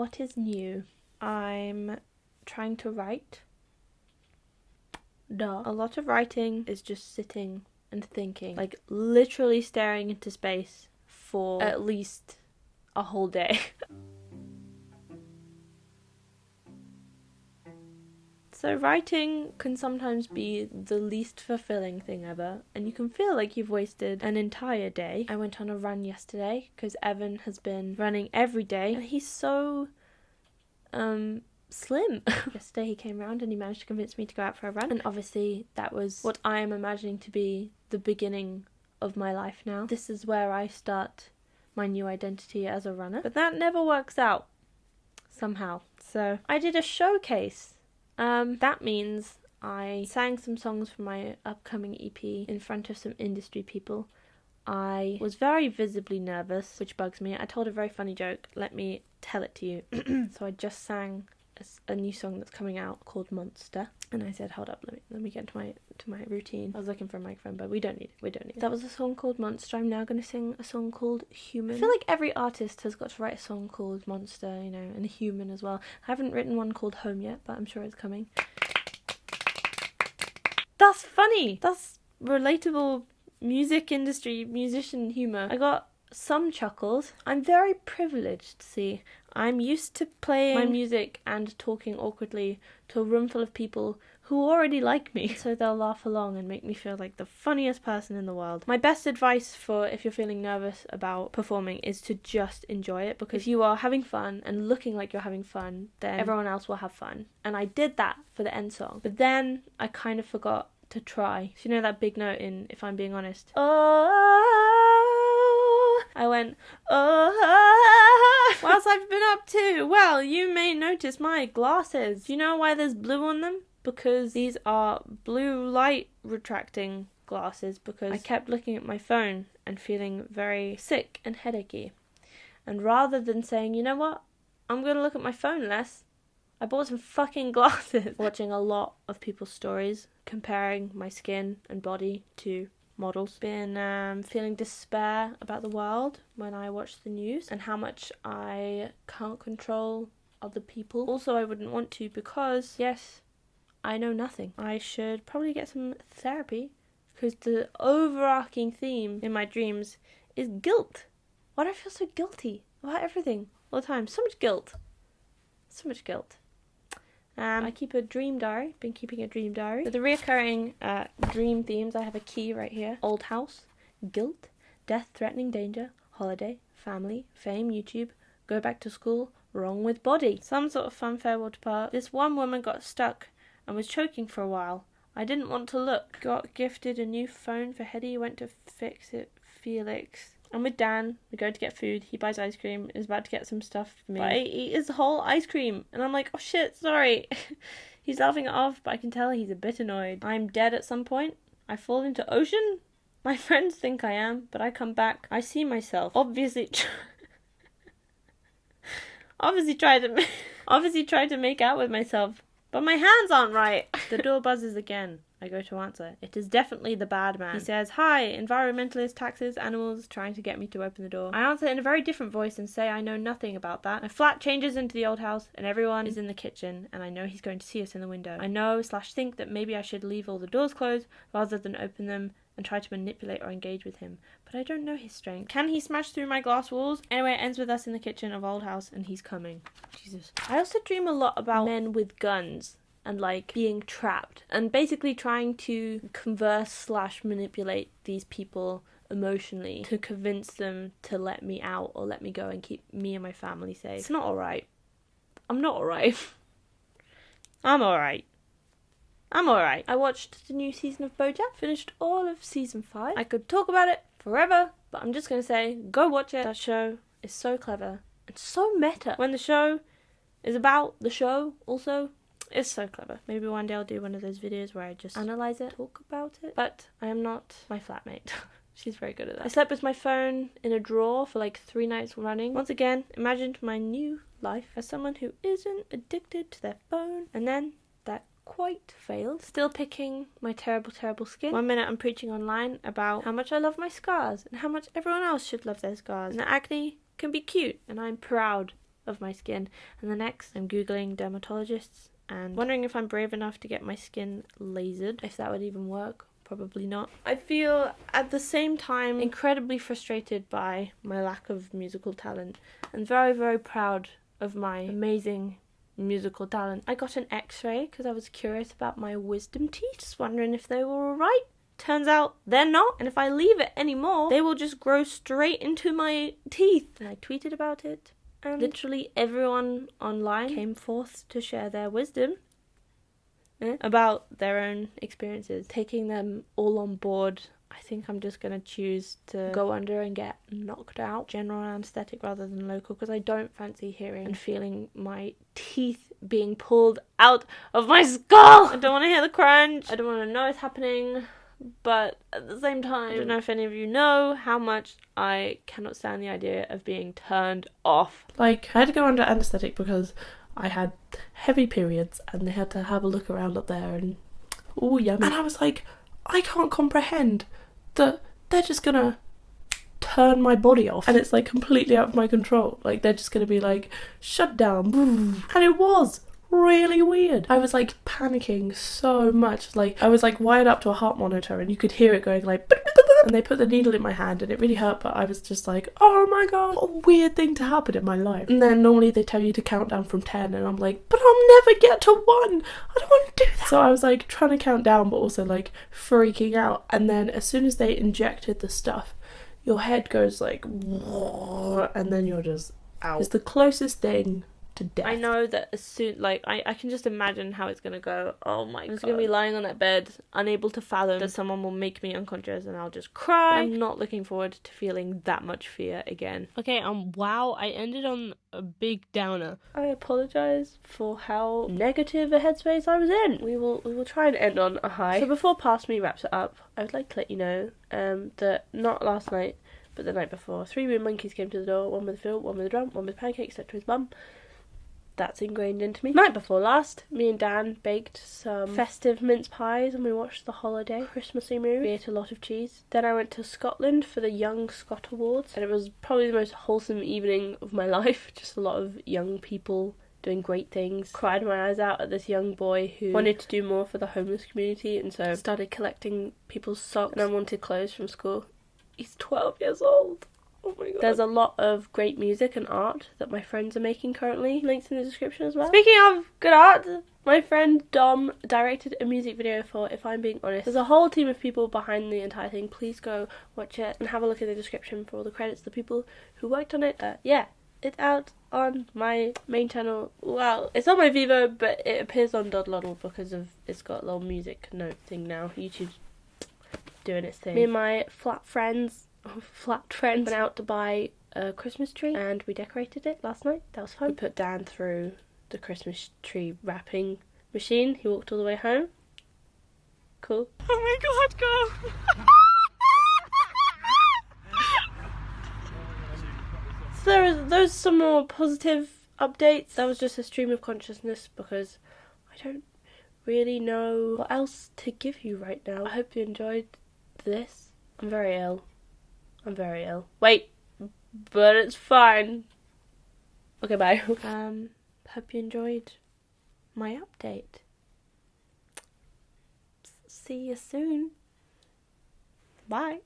What is new? I'm trying to write. Duh. A lot of writing is just sitting and thinking. Like, literally staring into space for at least a whole day. So writing can sometimes be the least fulfilling thing ever, and you can feel like you've wasted an entire day. I went on a run yesterday because Evan has been running every day, and he's so slim. Yesterday he came around and he managed to convince me to go out for a run, and obviously that was what I am imagining to be the beginning of my life now. This is where I start my new identity as a runner, but that never works out somehow. So I did a showcase. That means I sang some songs for my upcoming EP in front of some industry people. I was very visibly nervous, which bugs me. I told a very funny joke. Let me tell it to you. So I just sang a new song that's coming out called Monster, and I said, hold up, let me get to my routine. I was looking for a microphone, but we don't need it. That was a song called Monster. I'm now going to sing a song called Human. I feel like every artist has got to write a song called Monster, and Human as well. I haven't written one called Home yet, but I'm sure it's coming. That's funny. That's relatable music industry, musician humor. I got some chuckles. I'm very privileged, see. I'm used to playing my music and talking awkwardly to a room full of people who already like me, so they'll laugh along and make me feel like the funniest person in the world. My best advice for if you're feeling nervous about performing is to just enjoy it, because if you are having fun and looking like you're having fun, then everyone else will have fun. And I did that for the end song, but then I kind of forgot to try. So you know that big note in If I'm Being Honest? Oh, I went, oh. What else I've been up to? Well, you may notice my glasses. Do you know why there's blue on them? Because these are blue light retracting glasses, because I kept looking at my phone and feeling very sick and headachy. And rather than saying, you know what, I'm going to look at my phone less, I bought some fucking glasses. Watching a lot of people's stories, comparing my skin and body to models. Been feeling despair about the world when I watch the news and how much I can't control other people. Also, I wouldn't want to, because, yes, I know nothing. I should probably get some therapy, because the overarching theme in my dreams is guilt. Why do I feel so guilty about everything all the time? So much guilt. So much guilt. I keep a dream diary. Been keeping a dream diary. For the reoccurring dream themes, I have a key right here. Old house, guilt, death, threatening danger, holiday, family, fame, YouTube, go back to school, wrong with body. Some sort of fun farewell to part. This one woman got stuck and was choking for a while. I didn't want to look. Got gifted a new phone for Hetty, went to fix it, Felix. I'm with Dan, we go to get food, he buys ice cream, is about to get some stuff for me. But I eat his whole ice cream, and I'm like, oh shit, sorry. He's laughing it off, but I can tell he's a bit annoyed. I'm dead at some point. I fall into ocean. My friends think I am, but I come back. I see myself. Obviously tried to make out with myself, but my hands aren't right. The door buzzes again. I go to answer. It is definitely the bad man. He says, hi, environmentalist, taxes, animals, trying to get me to open the door. I answer in a very different voice and say I know nothing about that. My flat changes into the old house and everyone is in the kitchen, and I know he's going to see us in the window. I know/think that maybe I should leave all the doors closed rather than open them and try to manipulate or engage with him. But I don't know his strength. Can he smash through my glass walls? Anyway, it ends with us in the kitchen of old house and he's coming. Jesus. I also dream a lot about men with guns and like being trapped and basically trying to converse/manipulate these people emotionally to convince them to let me out or let me go and keep me and my family safe. It's not alright. I'm not alright. I'm alright. I watched the new season of BoJack, finished all of season 5. I could talk about it forever, but I'm just gonna say, go watch it. That show is so clever and so meta. When the show is about the show also, it's so clever. Maybe one day I'll do one of those videos where I just analyze it, talk about it. But I am not my flatmate. She's very good at that. I slept with my phone in a drawer for like 3 nights running. Once again, imagined my new life as someone who isn't addicted to their phone. And then that quite failed. Still picking my terrible, terrible skin. One minute I'm preaching online about how much I love my scars and how much everyone else should love their scars. And that acne can be cute and I'm proud of my skin. And the next, I'm Googling dermatologists and wondering if I'm brave enough to get my skin lasered, if that would even work. Probably not. I feel at the same time incredibly frustrated by my lack of musical talent and very, very proud of my amazing musical talent. I got an x-ray because I was curious about my wisdom teeth, just wondering if they were alright. Turns out they're not, and if I leave it anymore, they will just grow straight into my teeth. And I tweeted about it, and literally everyone online came forth to share their wisdom about their own experiences. Taking them all on board, I think I'm just going to choose to go under and get knocked out. General anesthetic rather than local, because I don't fancy hearing and feeling my teeth being pulled out of my skull. I don't want to hear the crunch. I don't want to know it's happening. But at the same time, I don't know if any of you know how much I cannot stand the idea of being turned off. Like, I had to go under anaesthetic because I had heavy periods and they had to have a look around up there and, oh, yummy. And I was like, I can't comprehend that they're just gonna turn my body off and it's like completely out of my control. Like, they're just gonna be like, shut down. And it was really weird. I was like panicking so much. Like, I was like wired up to a heart monitor and you could hear it going like, and they put the needle in my hand and it really hurt, but I was just like, oh my god, what a weird thing to happen in my life. And then normally they tell you to count down from 10 and I'm like, but I'll never get to 1. I don't want to do that. So I was like trying to count down but also like freaking out. And then as soon as they injected the stuff, your head goes like, and then you're just out. It's the closest thing to death. I know that as soon, like, I can just imagine how it's gonna go. Oh my god. I'm just gonna be lying on that bed, unable to fathom that someone will make me unconscious and I'll just cry. I'm not looking forward to feeling that much fear again. Okay, wow, I ended on a big downer. I apologise for how negative a headspace I was in. We will try and end on a high. So before Past Me wraps it up, I would like to let you know that not last night, but the night before, 3 moon monkeys came to the door, one with a fiddle, one with a drum, one with pancakes stuck to his bum. That's ingrained into me. Night before last, me and Dan baked some festive mince pies and we watched the holiday Christmassy movie. We ate a lot of cheese. Then I went to Scotland for the Young Scot Awards and it was probably the most wholesome evening of my life. Just a lot of young people doing great things. Cried my eyes out at this young boy who wanted to do more for the homeless community and so started collecting people's socks and unwanted clothes from school. He's 12 years old. Oh my god. There's a lot of great music and art that my friends are making currently. Links in the description as well. Speaking of good art, my friend Dom directed a music video for If I'm Being Honest. There's a whole team of people behind the entire thing. Please go watch it and have a look in the description for all the credits, the people who worked on it. Yeah, it's out on my main channel. Well, it's on my Vivo, but it appears on Dodloddle because of it's got a little music note thing now. YouTube's doing its thing. Me and my flat friends went out to buy a Christmas tree and we decorated it last night. That was fun. We put Dan through the Christmas tree wrapping machine. He walked all the way home. Cool. Oh my god, go! So those are some more positive updates. That was just a stream of consciousness because I don't really know what else to give you right now. I hope you enjoyed this. I'm very ill. Wait, but it's fine. Okay, bye. Hope you enjoyed my update. See you soon. Bye.